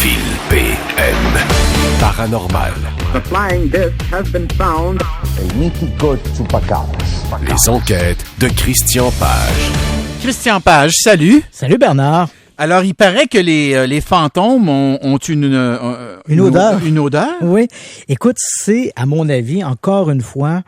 Phil PM. Paranormal. The flying disc has been found. El mítico Chupacabras. Les enquêtes de Christian Page. Christian Page, salut. Salut Bernard. Alors, il paraît que les fantômes ont une odeur. Une odeur? Oui. Écoute, c'est, à mon avis, encore une fois,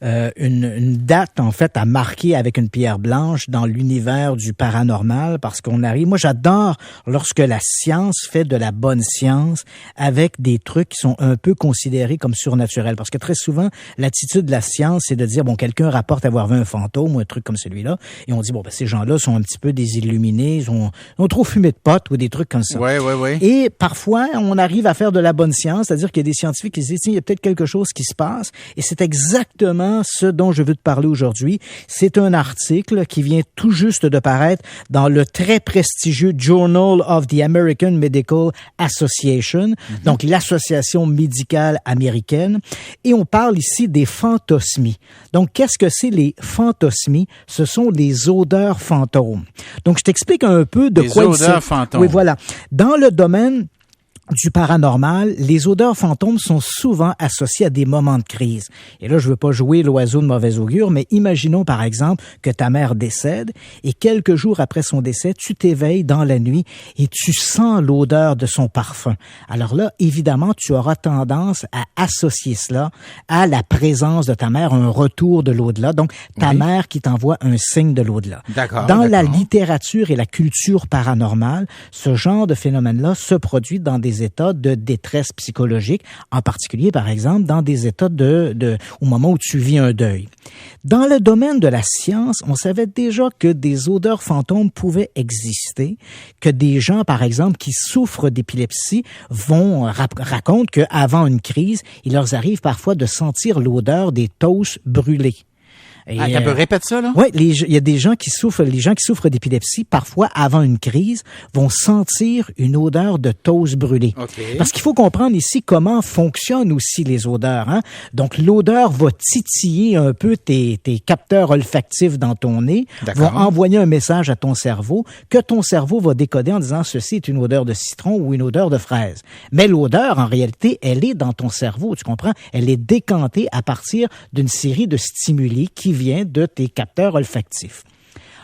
une date, en fait, à marquer avec une pierre blanche dans l'univers du paranormal, parce qu'on arrive... Moi, j'adore lorsque la science fait de la bonne science avec des trucs qui sont un peu considérés comme surnaturels. Parce que très souvent, l'attitude de la science, c'est de dire, bon, quelqu'un rapporte avoir vu un fantôme ou un truc comme celui-là, et on dit, bon, ben, ces gens-là sont un petit peu désilluminés, ils ont trop fumé de potes ou des trucs comme ça. Oui. Et parfois, on arrive à faire de la bonne science, c'est-à-dire qu'il y a des scientifiques qui se disent, tiens, il y a peut-être quelque chose qui se passe, et c'est exactement ce dont je veux te parler aujourd'hui. C'est un article qui vient tout juste de paraître dans le très prestigieux Journal of the American Medical Association, donc l'association médicale américaine, et on parle ici des phantosmies. Donc, qu'est-ce que c'est les phantosmies? Ce sont les odeurs fantômes. Donc, je t'explique un peu de quoi il s'agit. Les odeurs fantômes. Oui, voilà. Dans le domaine du paranormal, les odeurs fantômes sont souvent associées à des moments de crise. Et là, je veux pas jouer l'oiseau de mauvais augure, mais imaginons par exemple que ta mère décède et quelques jours après son décès, tu t'éveilles dans la nuit et tu sens l'odeur de son parfum. Alors là, évidemment, tu auras tendance à associer cela à la présence de ta mère, un retour de l'au-delà. Donc, ta mère qui t'envoie un signe de l'au-delà. Dans la littérature et la culture paranormale, ce genre de phénomène-là se produit dans des états de détresse psychologique, en particulier, par exemple, dans des états au moment où tu vis un deuil. Dans le domaine de la science, on savait déjà que des odeurs fantômes pouvaient exister, que des gens, par exemple, qui souffrent d'épilepsie racontent qu'avant une crise, il leur arrive parfois de sentir l'odeur des toasts brûlés. Tu peux répéter ça, là? Oui, il y a des gens qui souffrent, d'épilepsie, parfois, avant une crise, vont sentir une odeur de toast brûlée. Okay. Parce qu'il faut comprendre ici comment fonctionnent aussi les odeurs, hein. Donc, l'odeur va titiller un peu tes capteurs olfactifs dans ton nez, va envoyer un message à ton cerveau, que ton cerveau va décoder en disant ceci est une odeur de citron ou une odeur de fraise. Mais l'odeur, en réalité, elle est dans ton cerveau, tu comprends? Elle est décantée à partir d'une série de stimuli qui vient de tes capteurs olfactifs.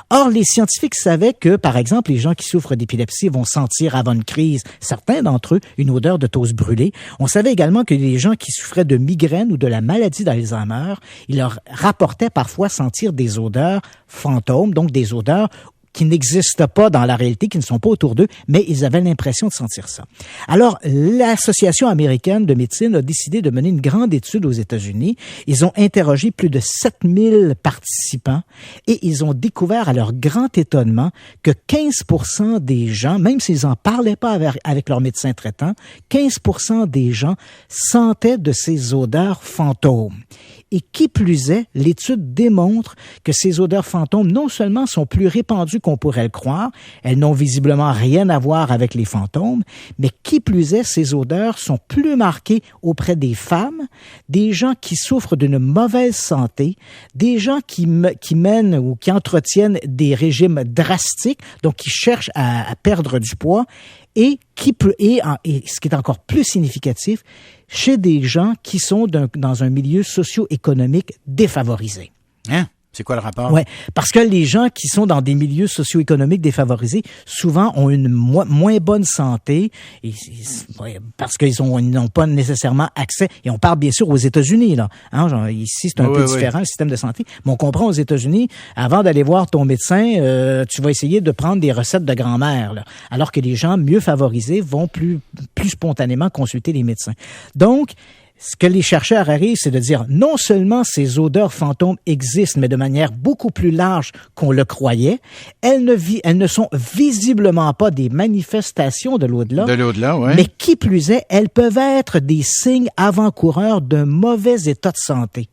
Or, les scientifiques savaient que, par exemple, les gens qui souffrent d'épilepsie vont sentir avant une crise, certains d'entre eux, une odeur de toast brûlée. On savait également que les gens qui souffraient de migraine ou de la maladie d'Alzheimer, ils leur rapportaient parfois sentir des odeurs fantômes, donc des odeurs qui n'existent pas dans la réalité, qui ne sont pas autour d'eux, mais ils avaient l'impression de sentir ça. Alors, l'Association américaine de médecine a décidé de mener une grande étude aux États-Unis. Ils ont interrogé plus de 7000 participants et ils ont découvert à leur grand étonnement que 15% des gens, même s'ils n'en parlaient pas avec leur médecin traitant, 15% des gens sentaient de ces odeurs fantômes. Et qui plus est, l'étude démontre que ces odeurs fantômes non seulement sont plus répandues qu'on pourrait le croire, elles n'ont visiblement rien à voir avec les fantômes, mais qui plus est, ces odeurs sont plus marquées auprès des femmes, des gens qui souffrent d'une mauvaise santé, des gens qui mènent ou qui entretiennent des régimes drastiques, donc qui cherchent à perdre du poids, et ce qui est encore plus significatif, chez des gens qui sont dans un milieu socio-économique défavorisé. Hein? C'est quoi le rapport? Ouais, parce que les gens qui sont dans des milieux socio-économiques défavorisés, souvent ont une moins bonne santé, parce qu'ils n'ont pas nécessairement accès, et on parle bien sûr aux États-Unis, là. Hein, genre, ici, c'est un peu différent, le système de santé, mais on comprend aux États-Unis, avant d'aller voir ton médecin, tu vas essayer de prendre des recettes de grand-mère, là, alors que les gens mieux favorisés vont plus spontanément consulter les médecins. Donc, ce que les chercheurs arrivent, c'est de dire non seulement ces odeurs fantômes existent, mais de manière beaucoup plus large qu'on le croyait. Elles ne sont visiblement pas des manifestations de l'au-delà. Mais qui plus est, elles peuvent être des signes avant-coureurs d'un mauvais état de santé.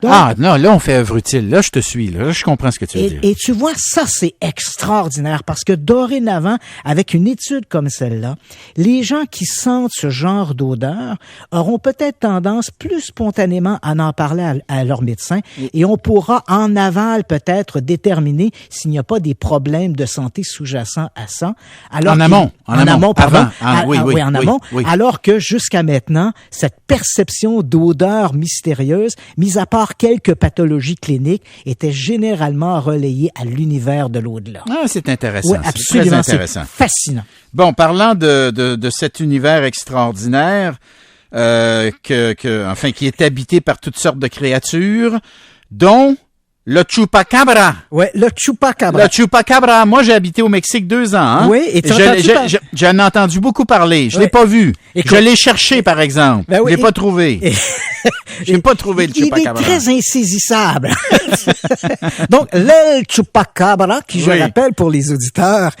Donc, non, là, on fait œuvre utile. Là, je te suis. Là, je comprends ce que tu veux dire. Et tu vois, ça, c'est extraordinaire parce que dorénavant, avec une étude comme celle-là, les gens qui sentent ce genre d'odeur auront peut-être tendance plus spontanément à en parler à leur médecin et on pourra en aval peut-être déterminer s'il n'y a pas des problèmes de santé sous-jacents à ça. Alors en amont, pardon. Oui, en amont. Oui. Alors que jusqu'à maintenant, cette perception d'odeur mystérieuse, mis à part quelques pathologies cliniques, était généralement relayée à l'univers de l'au-delà. Ah, c'est intéressant. Oui, absolument. C'est très intéressant. C'est fascinant. Bon, parlant de cet univers extraordinaire, qui est habité par toutes sortes de créatures, dont le chupacabra. Ouais, le chupacabra. Le chupacabra. Moi, j'ai habité au Mexique 2 ans. Hein? Oui, et j'en ai entendu beaucoup parler. Je l'ai pas vu. Je l'ai cherché, par exemple. Ben oui, je l'ai pas trouvé. J'ai pas trouvé le chupacabra. Il est très insaisissable. Donc, l'El Chupacabra, qui, je rappelle pour les auditeurs,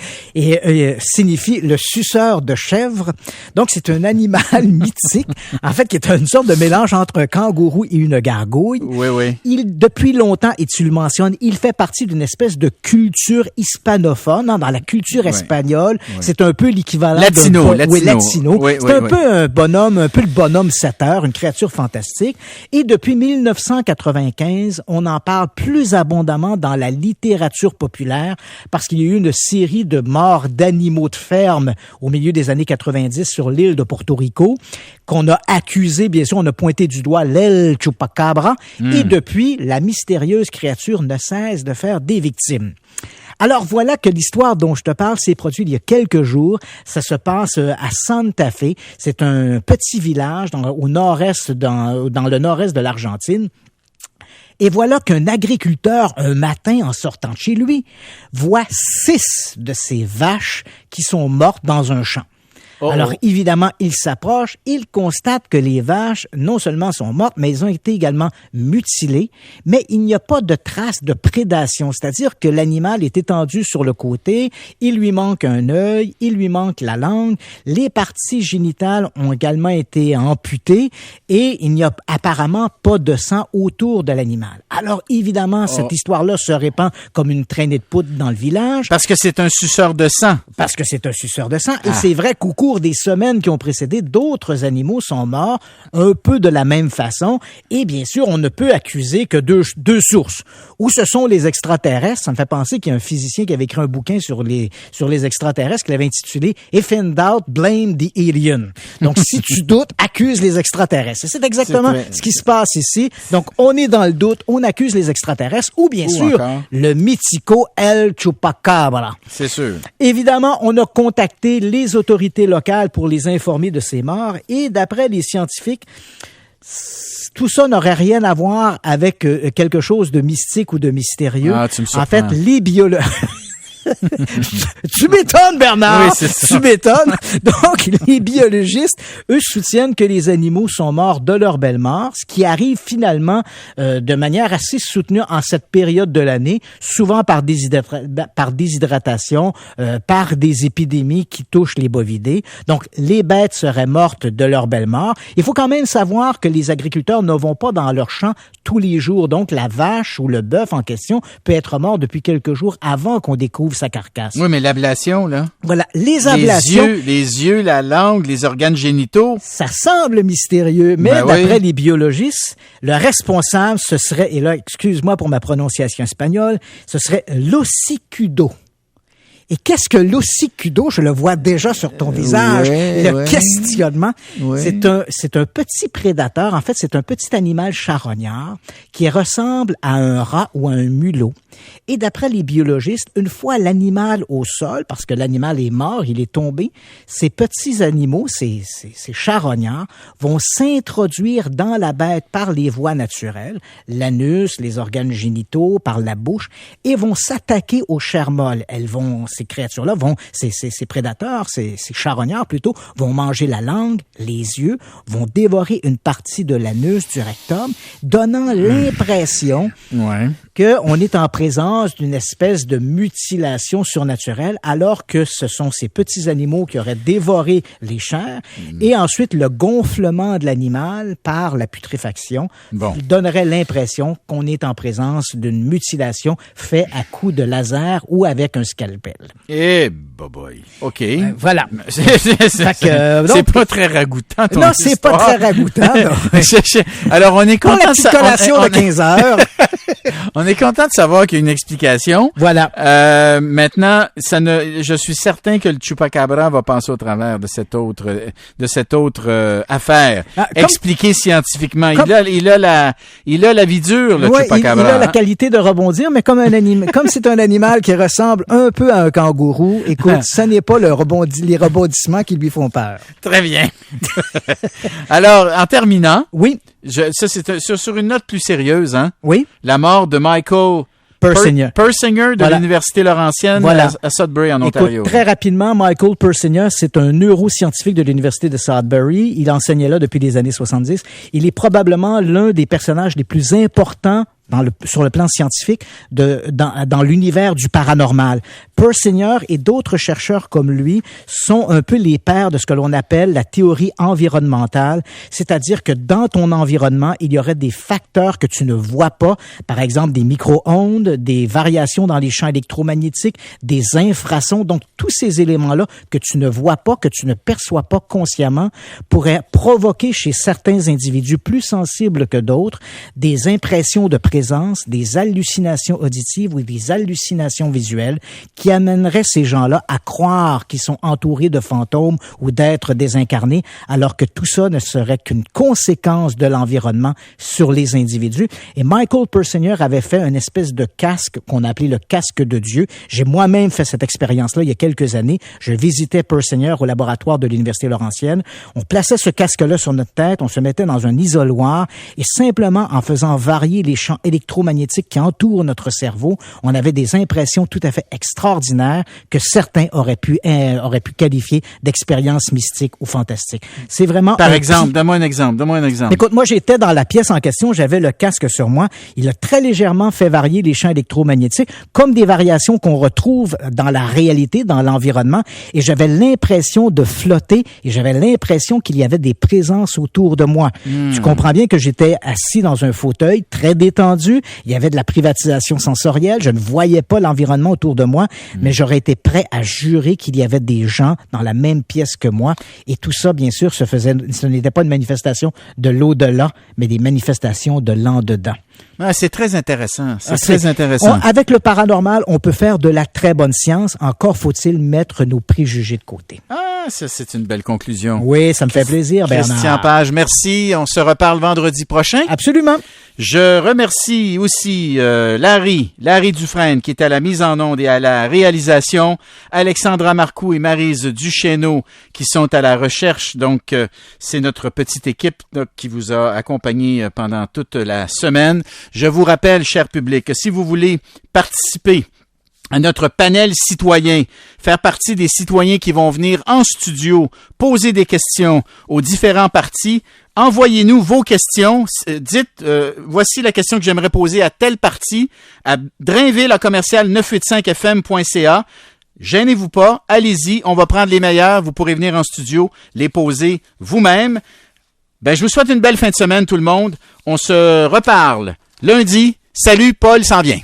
signifie le suceur de chèvre. Donc, c'est un animal mythique, en fait, qui est une sorte de mélange entre un kangourou et une gargouille. Oui. Depuis longtemps, et tu le mentionnes, il fait partie d'une espèce de culture hispanophone, dans la culture espagnole. Oui. C'est un peu l'équivalent latino. C'est un peu un bonhomme, un peu le bonhomme 7 heures, une créature fantastique. Et depuis 1995, on en parle plus abondamment dans la littérature populaire parce qu'il y a eu une série de morts d'animaux de ferme au milieu des années 90 sur l'île de Porto Rico qu'on a accusé, bien sûr, on a pointé du doigt l'El Chupacabra et depuis, la mystérieuse créature ne cesse de faire des victimes. Alors voilà que l'histoire dont je te parle s'est produite il y a quelques jours. Ça se passe à Santa Fe. C'est un petit village au nord-est, dans le nord-est de l'Argentine. Et voilà qu'un agriculteur, un matin, en sortant de chez lui, voit 6 de ses vaches qui sont mortes dans un champ. Alors, évidemment, il s'approche, il constate que les vaches, non seulement sont mortes, mais elles ont été également mutilées, mais il n'y a pas de trace de prédation, c'est-à-dire que l'animal est étendu sur le côté, il lui manque un œil, il lui manque la langue, les parties génitales ont également été amputées et il n'y a apparemment pas de sang autour de l'animal. Alors, évidemment, cette histoire-là se répand comme une traînée de poudre dans le village. Parce que c'est un suceur de sang. Parce que c'est un suceur de sang. Et c'est vrai qu'au cours des semaines qui ont précédé, d'autres animaux sont morts un peu de la même façon. Et bien sûr, on ne peut accuser que deux sources. Ou ce sont les extraterrestres. Ça me fait penser qu'il y a un physicien qui avait écrit un bouquin sur les extraterrestres qu'il avait intitulé « If in doubt, blame the alien ». Donc, si tu doutes, accuse les extraterrestres. C'est exactement ce qui se passe ici. Donc, on est dans le doute, on accuse les extraterrestres ou bien sûr, le mythico El Chupacabra. C'est sûr. Évidemment, on a contacté les autorités locales pour les informer de ces morts et d'après les scientifiques, tout ça n'aurait rien à voir avec quelque chose de mystique ou de mystérieux. Tu me surprends. En fait, les biologues... Tu m'étonnes, Bernard! Oui, c'est ça. Tu m'étonnes! Donc, les biologistes, eux, soutiennent que les animaux sont morts de leur belle mort, ce qui arrive finalement de manière assez soutenue en cette période de l'année, souvent par déshydratation, par des épidémies qui touchent les bovidés. Donc, les bêtes seraient mortes de leur belle mort. Il faut quand même savoir que les agriculteurs ne vont pas dans leur champ tous les jours. Donc, la vache ou le bœuf en question peut être mort depuis quelques jours avant qu'on découvre sa carcasse. Oui, mais l'ablation, là. Voilà, les ablations. Les yeux, la langue, les organes génitaux. Ça semble mystérieux, mais d'après les biologistes, le responsable, ce serait, et là, excuse-moi pour ma prononciation espagnole, ce serait l'ossicudo. Et qu'est-ce que l'ossicudo? Je le vois déjà sur ton visage. Le questionnement. C'est un petit prédateur. En fait, c'est un petit animal charognard qui ressemble à un rat ou à un mulot. Et d'après les biologistes, une fois l'animal au sol, parce que l'animal est mort, il est tombé, ces petits animaux, ces charognards, vont s'introduire dans la bête par les voies naturelles, l'anus, les organes génitaux, par la bouche, et vont s'attaquer aux chairs molles. Ces créatures-là ces prédateurs, ces charognards plutôt, vont manger la langue, les yeux, vont dévorer une partie de l'anus, du rectum, donnant l'impression qu'on est en présence d'une espèce de mutilation surnaturelle, alors que ce sont ces petits animaux qui auraient dévoré les chairs, et ensuite le gonflement de l'animal par la putréfaction donnerait l'impression qu'on est en présence d'une mutilation faite à coups de laser ou avec un scalpel. Eh, boy. OK. Voilà. C'est pas très ragoûtant, ton Non, c'est pas très ragoûtant. Alors, on est content pour la petite collation de 15 heures. On est content de savoir qu'il y a une explication. Voilà. Maintenant, je suis certain que le Chupacabra va passer au travers de cette autre affaire. Expliquée scientifiquement. Il a la vie dure, le Chupacabra. Il a la qualité de rebondir, mais comme c'est un animal qui ressemble un peu à un kangourou, écoute, ça n'est pas les rebondissements qui lui font peur. Très bien. Alors, en terminant. Oui. Ça, c'est sur une note plus sérieuse, hein? Oui. La mort de Michael Persinger de l'Université Laurentienne à Sudbury, en Ontario. Écoute, très rapidement, Michael Persinger, c'est un neuroscientifique de l'Université de Sudbury. Il enseignait là depuis les années 70. Il est probablement l'un des personnages les plus importants sur le plan scientifique dans l'univers du paranormal. Persinger et d'autres chercheurs comme lui sont un peu les pères de ce que l'on appelle la théorie environnementale, c'est-à-dire que dans ton environnement, il y aurait des facteurs que tu ne vois pas, par exemple des micro-ondes, des variations dans les champs électromagnétiques, des infrasons, donc tous ces éléments-là que tu ne vois pas, que tu ne perçois pas consciemment, pourraient provoquer chez certains individus plus sensibles que d'autres des impressions de présence, des hallucinations auditives ou des hallucinations visuelles qui amèneraient ces gens-là à croire qu'ils sont entourés de fantômes ou d'êtres désincarnés, alors que tout ça ne serait qu'une conséquence de l'environnement sur les individus. Et Michael Persinger avait fait une espèce de casque qu'on a appelé le casque de Dieu. J'ai moi-même fait cette expérience-là il y a quelques années. Je visitais Persinger au laboratoire de l'Université Laurentienne. On plaçait ce casque-là sur notre tête, on se mettait dans un isoloir et simplement en faisant varier les champs électromagnétiques qui entourent notre cerveau, on avait des impressions tout à fait extraordinaires que certains auraient pu qualifier d'expériences mystiques ou fantastiques. C'est vraiment... Par exemple, donne-moi un exemple. Écoute, moi, j'étais dans la pièce en question, j'avais le casque sur moi. Il a très légèrement fait varier les champs électromagnétiques, comme des variations qu'on retrouve dans la réalité, dans l'environnement, et j'avais l'impression de flotter, et j'avais l'impression qu'il y avait des présences autour de moi. Tu comprends bien que j'étais assis dans un fauteuil très détendu, il y avait de la privatisation sensorielle, je ne voyais pas l'environnement autour de moi, mais j'aurais été prêt à jurer qu'il y avait des gens dans la même pièce que moi, et tout ça, bien sûr, ce n'était pas une manifestation de l'au-delà, mais des manifestations de l'en-dedans. Ah, c'est très intéressant. Très intéressant. Avec le paranormal, on peut faire de la très bonne science. Encore faut-il mettre nos préjugés de côté. Ah, ça, c'est une belle conclusion. Oui, ça me fait plaisir, Bernard. Christian Page, merci. On se reparle vendredi prochain. Absolument. Je remercie aussi Larry Dufresne, qui est à la mise en onde et à la réalisation, Alexandra Marcoux et Maryse Duchesneau, qui sont à la recherche. Donc, c'est notre petite équipe qui vous a accompagné pendant toute la semaine. Je vous rappelle, cher public, que si vous voulez participer à notre panel citoyen, faire partie des citoyens qui vont venir en studio, poser des questions aux différents partis, envoyez-nous vos questions. Dites, voici la question que j'aimerais poser à tel parti, à drainville@985fm.ca. Gênez-vous pas, allez-y, on va prendre les meilleurs. Vous pourrez venir en studio, les poser vous-même. Je vous souhaite une belle fin de semaine, tout le monde. On se reparle lundi. Salut, Paul s'en vient.